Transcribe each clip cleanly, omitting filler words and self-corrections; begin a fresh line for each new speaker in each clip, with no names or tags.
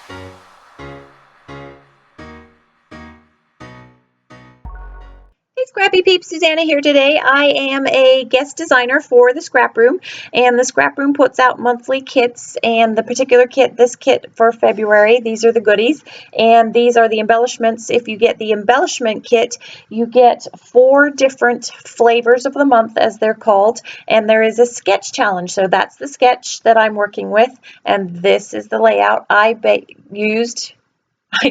Hey Scrappy Peeps, Suzanna here today. I am a guest designer for the ScrapRoom, and the ScrapRoom puts out monthly kits, and the particular kit, this kit for February, these are the goodies, and these are the embellishments. If you get the embellishment kit, you get 4 different flavors of the month, as they're called, and there is a sketch challenge. So that's the sketch that I'm working with, and this is the layout I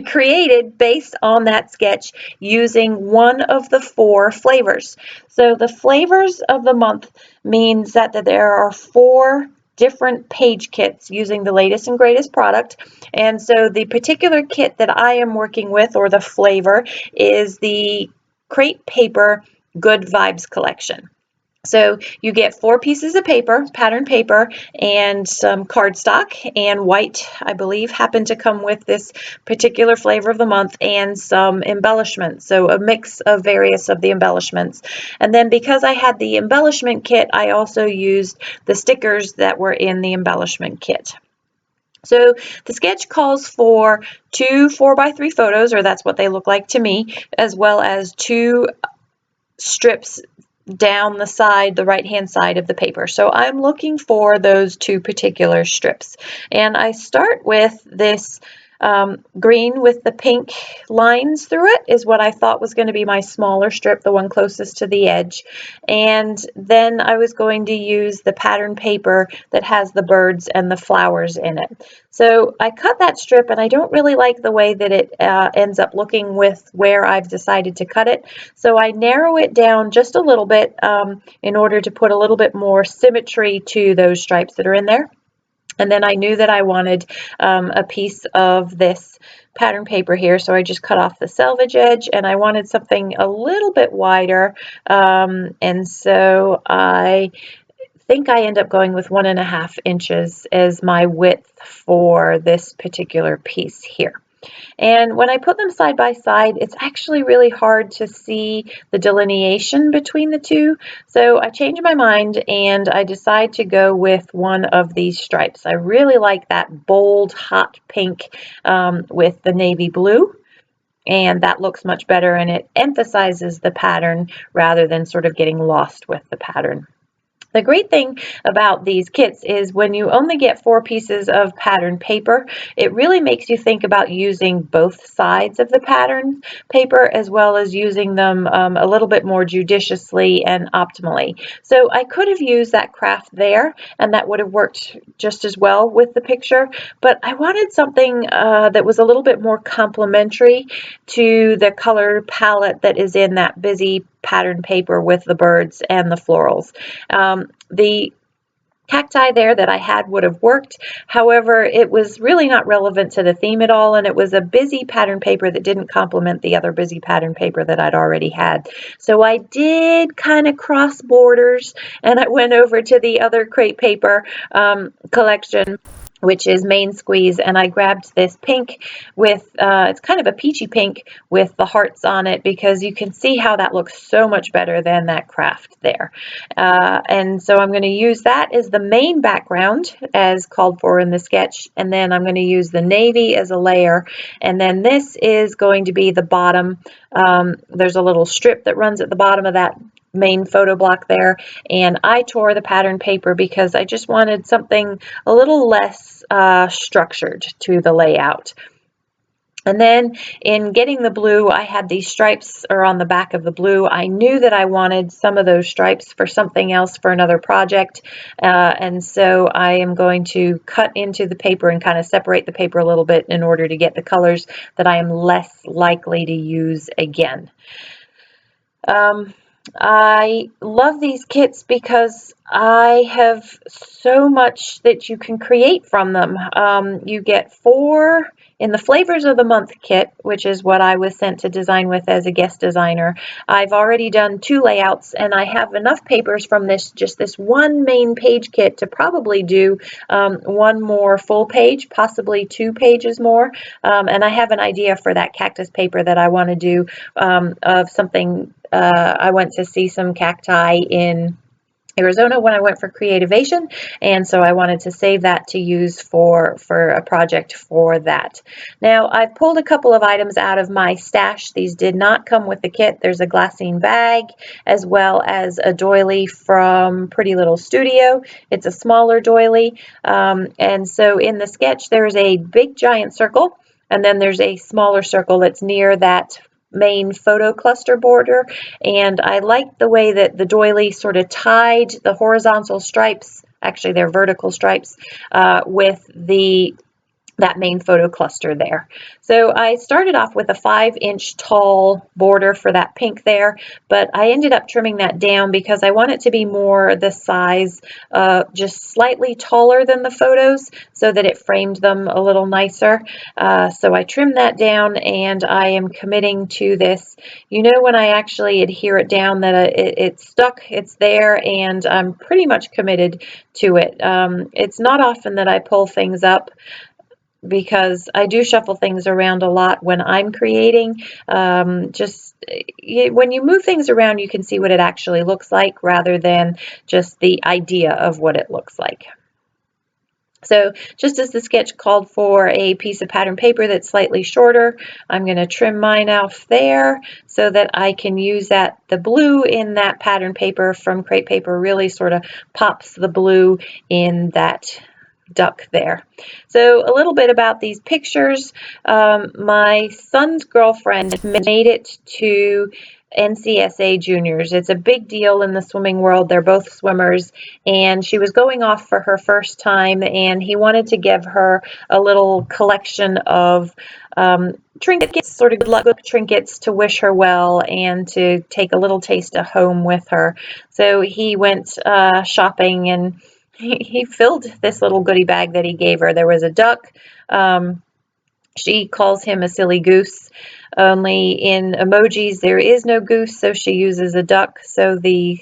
created based on that sketch using one of the 4 flavors. So the flavors of the month means that there are 4 different page kits using the latest and greatest product. And so the particular kit that I am working with, or the flavor, is the Crepe Paper Good Vibes collection. So you get 4 pieces of paper, pattern paper, and some cardstock, and white, I believe, happened to come with this particular flavor of the month, and some embellishments, so a mix of various of the embellishments. And then because I had the embellishment kit, I also used the stickers that were in the embellishment kit. So the sketch calls for 2 4x3 photos, or that's what they look like to me, as well as 2 strips down the side, the right hand side of the paper. So I'm looking for those 2 particular strips. And I start with this green with the pink lines through it is what I thought was going to be my smaller strip, the one closest to the edge. And then I was going to use the pattern paper that has the birds and the flowers in it. So I cut that strip, and I don't really like the way that it ends up looking with where I've decided to cut it. So I narrow it down just a little bit in order to put a little bit more symmetry to those stripes that are in there. And then I knew that I wanted a piece of this pattern paper here, so I just cut off the selvage edge, and I wanted something a little bit wider, and so I think I end up going with 1.5 inches as my width for this particular piece here. And when I put them side by side, it's actually really hard to see the delineation between the 2. So I changed my mind, and I decide to go with one of these stripes. I really like that bold, hot pink with the navy blue. And that looks much better, and it emphasizes the pattern rather than sort of getting lost with the pattern. The great thing about these kits is when you only get 4 pieces of pattern paper, it really makes you think about using both sides of the pattern paper, as well as using them a little bit more judiciously and optimally. So I could have used that craft there, and that would have worked just as well with the picture, but I wanted something that was a little bit more complementary to the color palette that is in that busy pattern paper with the birds and the florals. The cacti there that I had would have worked. However, it was really not relevant to the theme at all, and it was a busy pattern paper that didn't complement the other busy pattern paper that I'd already had. So I did kind of cross borders, and I went over to the other crepe paper collection, which is Main Squeeze, and I grabbed this pink with, it's kind of a peachy pink with the hearts on it, because you can see how that looks so much better than that craft there. And so I'm going to use that as the main background as called for in the sketch, and then I'm going to use the navy as a layer, and then this is going to be the bottom. There's a little strip that runs at the bottom of that main photo block there, and I tore the pattern paper because I just wanted something a little less structured to the layout. And then in getting the blue, I had these stripes are on the back of the blue. I knew that I wanted some of those stripes for something else for another project. And so I am going to cut into the paper and kind of separate the paper a little bit in order to get the colors that I am less likely to use again. I love these kits because I have so much that you can create from them. You get 4 in the Flavors of the Month kit, which is what I was sent to design with as a guest designer. I've already done 2 layouts, and I have enough papers from just this one main page kit to probably do 1 more full page, possibly 2 pages more. And I have an idea for that cactus paper that I want to do of something. I went to see some cacti in Arizona when I went for Creativation, and so I wanted to save that to use for a project for that. Now I've pulled a couple of items out of my stash. These did not come with the kit. There's a glassine bag as well as a doily from Pretty Little Studio. It's a smaller doily, and so in the sketch there's a big giant circle, and then there's a smaller circle that's near that main photo cluster border, and I like the way that the doily sort of tied the horizontal stripes, actually they're vertical stripes, with that main photo cluster there. So I started off with a 5-inch tall border for that pink there, but I ended up trimming that down because I want it to be more the size, just slightly taller than the photos so that it framed them a little nicer. So I trimmed that down, and I am committing to this. You know, when I actually adhere it down that it's stuck, it's there, and I'm pretty much committed to it. It's not often that I pull things up, because I do shuffle things around a lot when I'm creating. When you move things around, you can see what it actually looks like rather than just the idea of what it looks like. So just as the sketch called for a piece of pattern paper that's slightly shorter, I'm going to trim mine off there so that I can use that. The blue in that pattern paper from Crepe Paper really sort of pops the blue in that duck there. So a little bit about these pictures. My son's girlfriend made it to NCSA juniors. It's a big deal in the swimming world. They're both swimmers, and she was going off for her first time, and he wanted to give her a little collection of trinkets, sort of good luck trinkets to wish her well and to take a little taste of home with her. So he went shopping, and he filled this little goodie bag that he gave her. There was a duck. She calls him a silly goose. Only in emojis there is no goose, so she uses a duck. So the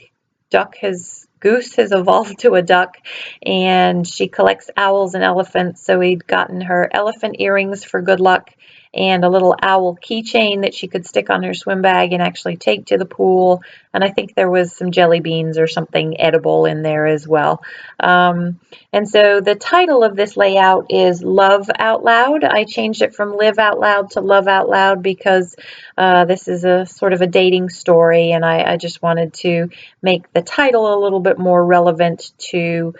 goose has evolved to a duck, and she collects owls and elephants. So he'd gotten her elephant earrings for good luck, and a little owl keychain that she could stick on her swim bag and actually take to the pool. And I think there was some jelly beans or something edible in there as well. And so the title of this layout is Love Out Loud. I changed it from Live Out Loud to Love Out Loud because this is a sort of a dating story, and I just wanted to make the title a little bit more relevant to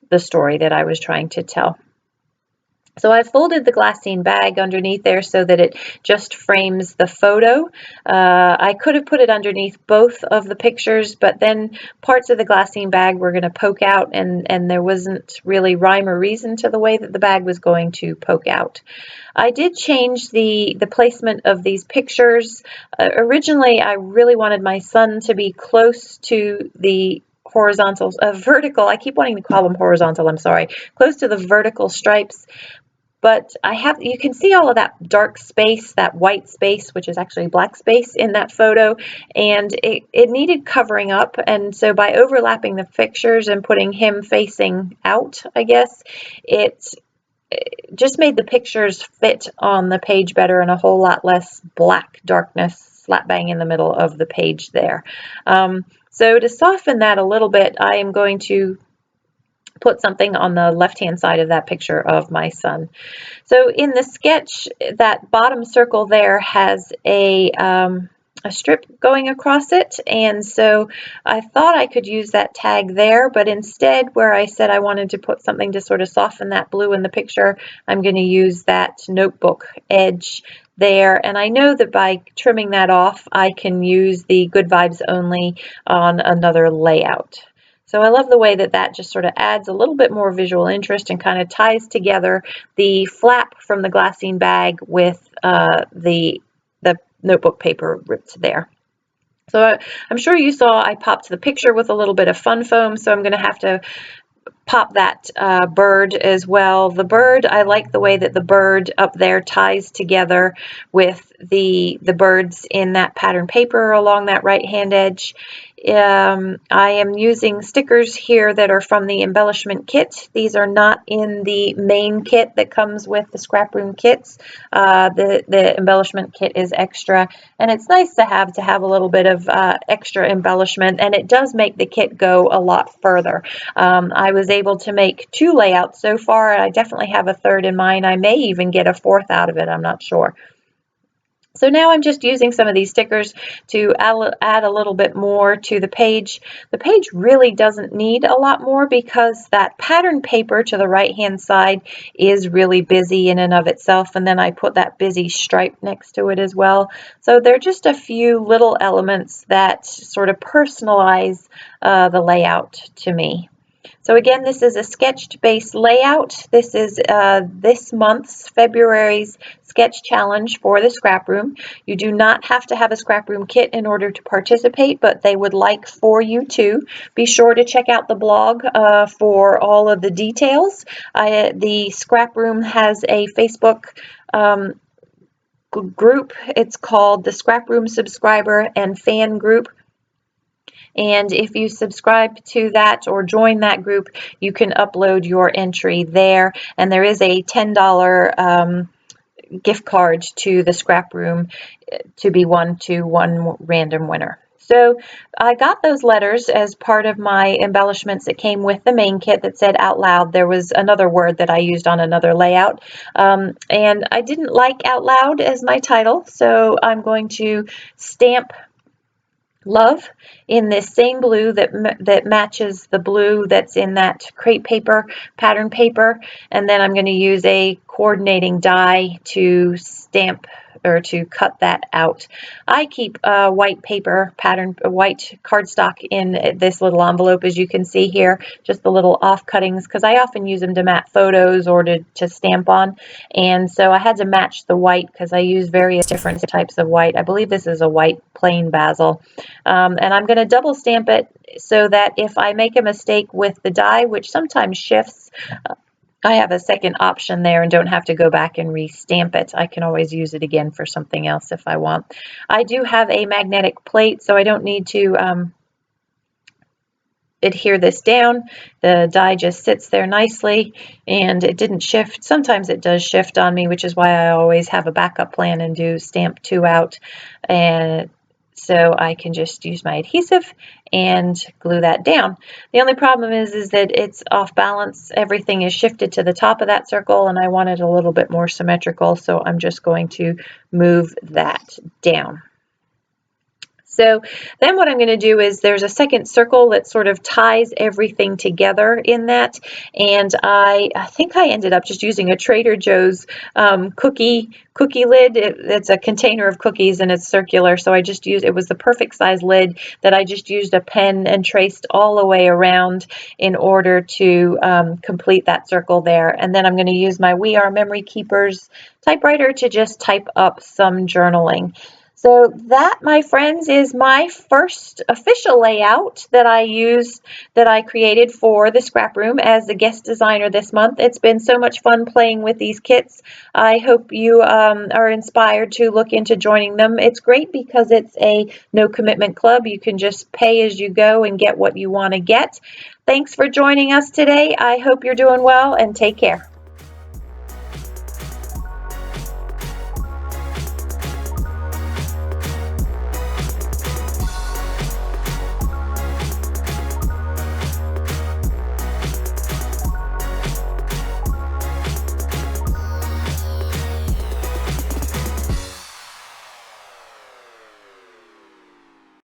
the story that I was trying to tell. So I folded the glassine bag underneath there so that it just frames the photo. I could have put it underneath both of the pictures, but then parts of the glassine bag were going to poke out, and there wasn't really rhyme or reason to the way that the bag was going to poke out. I did change the placement of these pictures. Originally, I really wanted my son to be close to the vertical. I keep wanting to call them horizontal, I'm sorry. Close to the vertical stripes. But you can see all of that dark space, that white space, which is actually black space in that photo, and it needed covering up. And so by overlapping the pictures and putting him facing out, I guess, it just made the pictures fit on the page better, and a whole lot less black darkness slap bang in the middle of the page there. So to soften that a little bit, I am going to put something on the left-hand side of that picture of my son. So in the sketch, that bottom circle there has a strip going across it, and so I thought I could use that tag there, but instead, where I said I wanted to put something to sort of soften that blue in the picture, I'm going to use that notebook edge there. And I know that by trimming that off, I can use the Good Vibes Only on another layout. So I love the way that that just sort of adds a little bit more visual interest and kind of ties together the flap from the glassine bag with the notebook paper ripped there. So I'm sure you saw I popped the picture with a little bit of fun foam, so I'm going to have to pop that bird as well. The bird, I like the way that the bird up there ties together with the birds in that pattern paper along that right hand edge. I am using stickers here that are from the embellishment kit. These are not in the main kit that comes with the ScrapRoom kits. The embellishment kit is extra, and it's nice to have a little bit of extra embellishment, and it does make the kit go a lot further. I was able to make 2 layouts so far, and I definitely have a third in mind. I may even get a fourth out of it, I'm not sure. So now I'm just using some of these stickers to add a little bit more to the page. The page really doesn't need a lot more because that pattern paper to the right hand side is really busy in and of itself, and then I put that busy stripe next to it as well. So they're just a few little elements that sort of personalize the layout to me. So again, this is a sketched base layout. This is this month's February's sketch challenge for the ScrapRoom. You do not have to have a ScrapRoom kit in order to participate, but they would like for you to. Be sure to check out the blog for all of the details. The ScrapRoom has a Facebook group. It's called the ScrapRoom Subscriber and Fan Group. And if you subscribe to that or join that group, you can upload your entry there. And there is a $10 gift card to the ScrapRoom to be won to one random winner. So I got those letters as part of my embellishments that came with the main kit that said out loud. There was another word that I used on another layout. And I didn't like out loud as my title, so I'm going to stamp love in this same blue that matches the blue that's in that crepe paper, pattern paper, and then I'm going to use a coordinating die to stamp or to cut that out. I keep white paper pattern, white cardstock in this little envelope, as you can see here, just the little off cuttings, because I often use them to mat photos or to stamp on. And so I had to match the white because I use various different types of white. I believe this is a white plain basil. And I'm going to double stamp it so that if I make a mistake with the die, which sometimes shifts, I have a second option there and don't have to go back and re-stamp it. I can always use it again for something else if I want. I do have a magnetic plate, so I don't need to adhere this down. The die just sits there nicely and it didn't shift. Sometimes it does shift on me, which is why I always have a backup plan and do stamp 2 out. And so I can just use my adhesive and glue that down. The only problem is that it's off balance. Everything is shifted to the top of that circle and I want it a little bit more symmetrical, so I'm just going to move that down. So then what I'm going to do is there's a second circle that sort of ties everything together in that, and I think I ended up just using a Trader Joe's cookie lid. It's a container of cookies and it's circular, so I just used, it was the perfect size lid that I just used a pen and traced all the way around in order to complete that circle there. And then I'm going to use my We Are Memory Keepers typewriter to just type up some journaling. So that, my friends, is my first official layout that I created for the ScrapRoom as the guest designer this month. It's been so much fun playing with these kits. I hope you are inspired to look into joining them. It's great because it's a no commitment club. You can just pay as you go and get what you want to get. Thanks for joining us today. I hope you're doing well and take care.